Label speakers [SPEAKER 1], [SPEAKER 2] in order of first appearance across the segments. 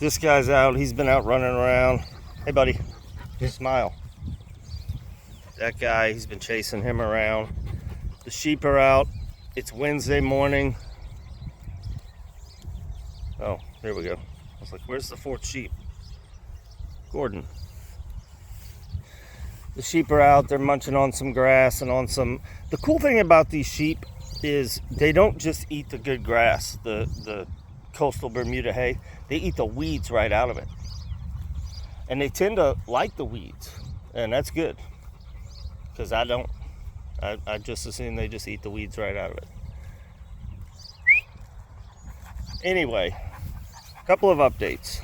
[SPEAKER 1] This guy's out. He's been out running around. Hey, buddy. Smile. That guy, he's been chasing him around. The sheep are out. It's Wednesday morning. Oh, there we go. I was like, where's the fourth sheep? Gordon. The sheep are out. They're munching on some grass and on some... The cool thing about these sheep is they don't just eat the good grass, the coastal Bermuda hay. They eat the weeds right out of it. And they tend to like the weeds. And that's good. Because I don't. I just assume they just eat the weeds right out of it. Anyway, a couple of updates.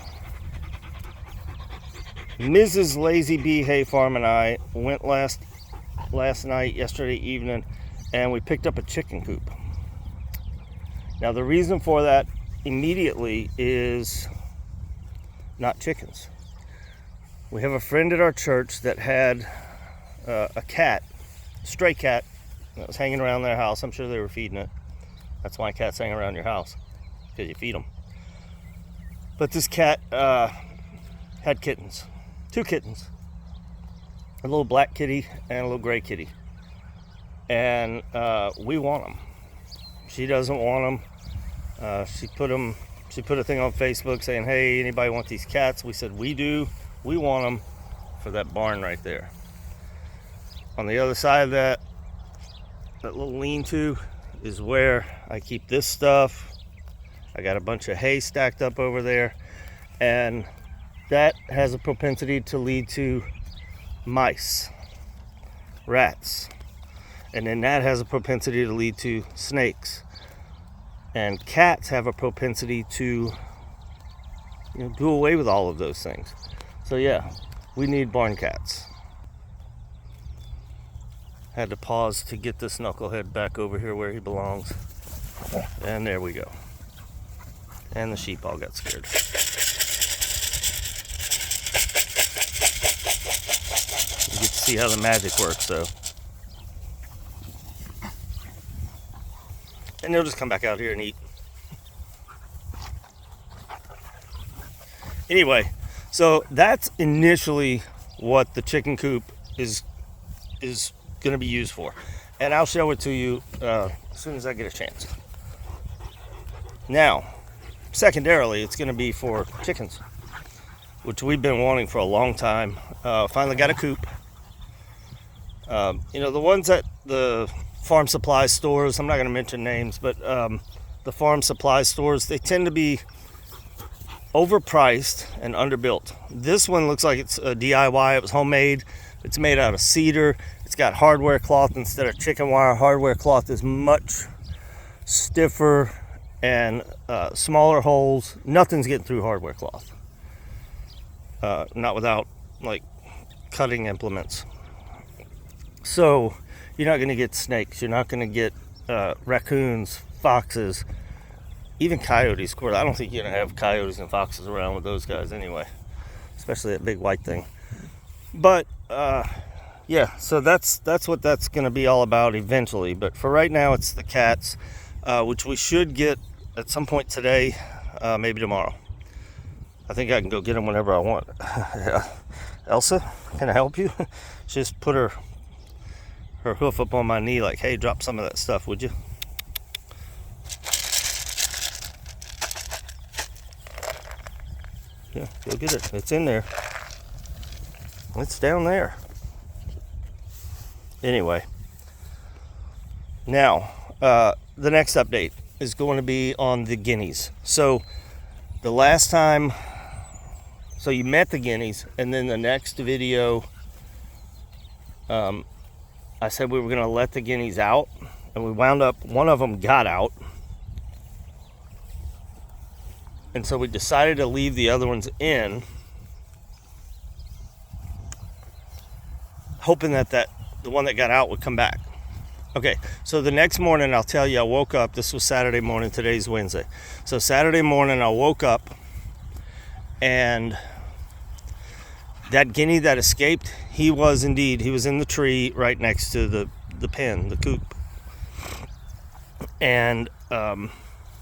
[SPEAKER 1] Mrs. Lazy Bee Hay Farm and I went last night, yesterday evening, and we picked up a chicken coop. Now the reason for that immediately is not chickens. We have a friend at our church that had a cat, stray cat, that was hanging around their house. I'm sure they were feeding it. That's why cats hang around your house, because you feed them. But this cat had kittens, 2 kittens, a little black kitty and a little gray kitty, and we want them. She doesn't want them. She put a thing on Facebook saying, hey, anybody want these cats? We said we do. We want them for that barn right there. On the other side of that little lean-to is where I keep this stuff. I got a bunch of hay stacked up over there, and that has a propensity to lead to mice, rats, and then that has a propensity to lead to snakes, and cats have a propensity to do away with all of those things. So yeah, we need barn cats. Had to pause to get this knucklehead back over here where he belongs. And there we go. And the sheep all got scared. You get to see how the magic works, though. And they'll just come back out here and eat. Anyway, so that's initially what the chicken coop is going to be used for, and I'll show it to you as soon as I get a chance. Now, secondarily, it's going to be for chickens, which we've been wanting for a long time. Finally got a coop. The ones at the farm supply stores, I'm not going to mention names, but the farm supply stores, they tend to be overpriced and underbuilt. This one looks like it's a DIY. It was homemade. It's made out of cedar. It's got hardware cloth instead of chicken wire. Hardware cloth is much stiffer and smaller holes. Nothing's getting through hardware cloth. Not without cutting implements. So you're not going to get snakes. You're not going to get raccoons, foxes, even coyotes. Of course, I don't think you're going to have coyotes and foxes around with those guys anyway, especially that big white thing. But yeah, so that's what that's going to be all about eventually. But for right now, it's the cats, which we should get at some point today, maybe tomorrow. I think I can go get them whenever I want. Elsa, can I help you? She just put her hoof up on my knee like, hey, drop some of that stuff, would you? Yeah, go get it. It's in there. It's down there. Anyway, now the next update is going to be on the guineas. So the last time, so you met the guineas, and then the next video, I said we were going to let the guineas out, and we wound up, one of them got out, and so we decided to leave the other ones in, hoping that the one that got out would come back. Okay, so the next morning, I'll tell you, I woke up. This was Saturday morning. Today's Wednesday. So Saturday morning, I woke up, and that guinea that escaped, he was in the tree right next to the pen, the coop. And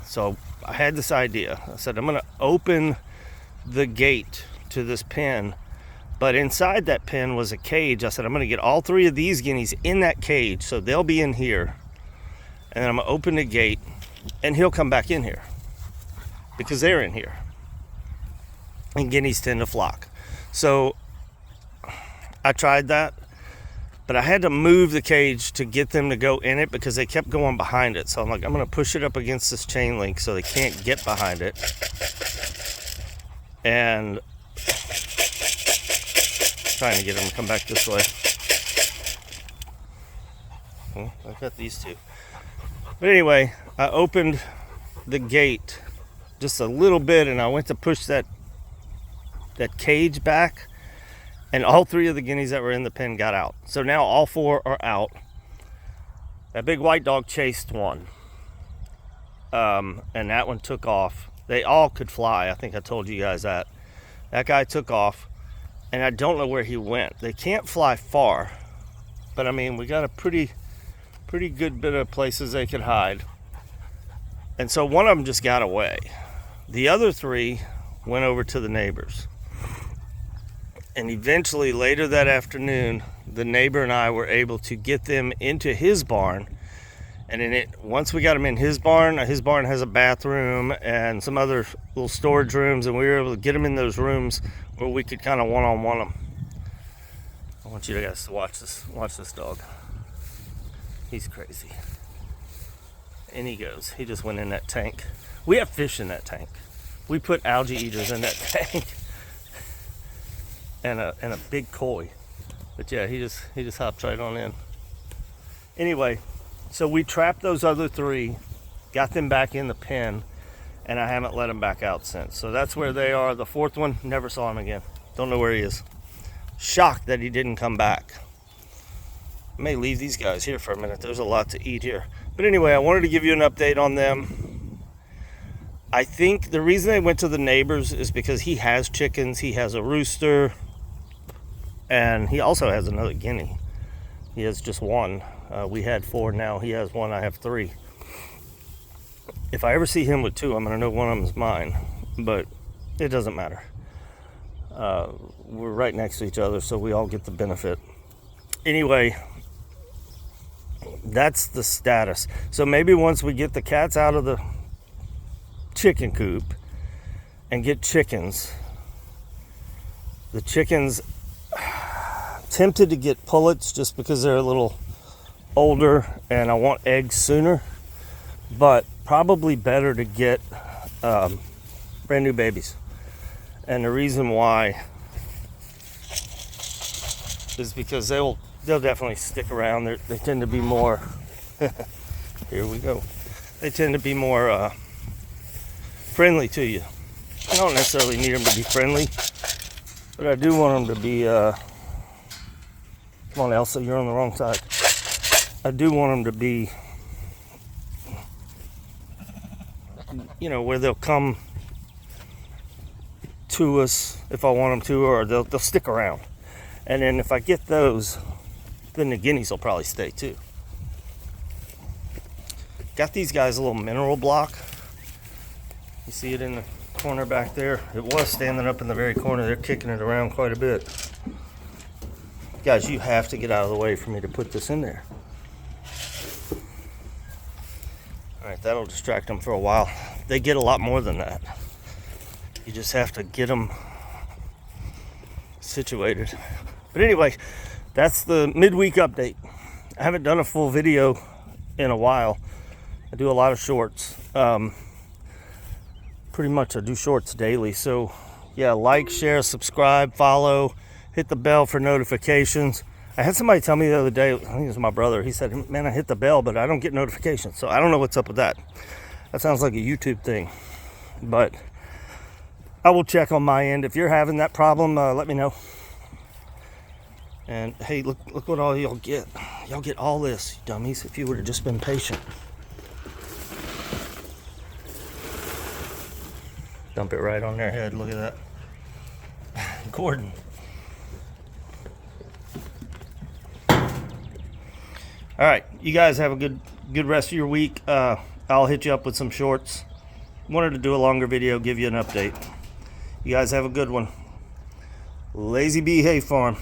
[SPEAKER 1] so I had this idea. I said, I'm going to open the gate to this pen, but inside that pen was a cage. I said, I'm going to get all 3 of these guineas in that cage, so they'll be in here, and then I'm going to open the gate, and he'll come back in here because they're in here, and guineas tend to flock. So I tried that, but I had to move the cage to get them to go in it because they kept going behind it. So I'm like, I'm going to push it up against this chain link so they can't get behind it. And trying to get them to come back this way. Well, I've got these 2. But anyway, I opened the gate just a little bit, and I went to push that cage back, and all 3 of the guineas that were in the pen got out. So now all 4 are out. That big white dog chased one, and that one took off. They all could fly. I think I told you guys that. That guy took off, and I don't know where he went. They can't fly far, but I mean, we got a pretty good bit of places they could hide. And so one of them just got away. The other 3 went over to the neighbors. And eventually, later that afternoon, the neighbor and I were able to get them into his barn. And once we got them in his barn has a bathroom and some other little storage rooms, and we were able to get them in those rooms where we could kind of one-on-one them. I want you guys to watch this dog. He's crazy. And he goes. He just went in that tank. We have fish in that tank. We put algae eaters in that tank. And a big koi. But yeah, he just hopped right on in. Anyway, so we trapped those other 3, got them back in the pen, and I haven't let them back out since. So that's where they are. The 4th one, never saw him again. Don't know where he is. Shocked that he didn't come back. I may leave these guys here for a minute. There's a lot to eat here. But anyway, I wanted to give you an update on them. I think the reason they went to the neighbors is because he has chickens. He has a rooster. And he also has another guinea. He has just 1. We had 4, now he has 1, I have 3. If I ever see him with 2, I'm going to know one of them is mine. But it doesn't matter. We're right next to each other, so we all get the benefit. Anyway, that's the status. So maybe once we get the cats out of the chicken coop and get chickens, the chickens, tempted to get pullets just because they're a little older and I want eggs sooner, but probably better to get brand new babies. And the reason why is because they'll definitely stick around. They tend to be more here we go. They tend to be more friendly to you. I don't necessarily need them to be friendly, but I do want them to be come on, Elsa, you're on the wrong side. I do want them to be, you know, where they'll come to us if I want them to, or they'll stick around. And then if I get those, then the guineas will probably stay too. Got these guys a little mineral block. You see it in the corner back there. It was standing up in the very corner. They're kicking it around quite a bit. Guys, you have to get out of the way for me to put this in there. Alright, that'll distract them for a while. They get a lot more than that. You just have to get them situated. But anyway, that's the midweek update. I haven't done a full video in a while. I do a lot of shorts. Pretty much I do shorts daily. So yeah, like, share, subscribe, follow, hit the bell for notifications. I had somebody tell me the other day, I think it was my brother, he said, man, I hit the bell, but I don't get notifications. So I don't know what's up with that. That sounds like a YouTube thing. But I will check on my end. If you're having that problem, let me know. And hey, look what all y'all get. Y'all get all this, you dummies, if you would have just been patient. Dump it right on their head. Look at that. Gordon. All right, you guys have a good rest of your week. I'll hit you up with some shorts. Wanted to do a longer video, give you an update. You guys have a good one. Lazy Bee Hay Farm.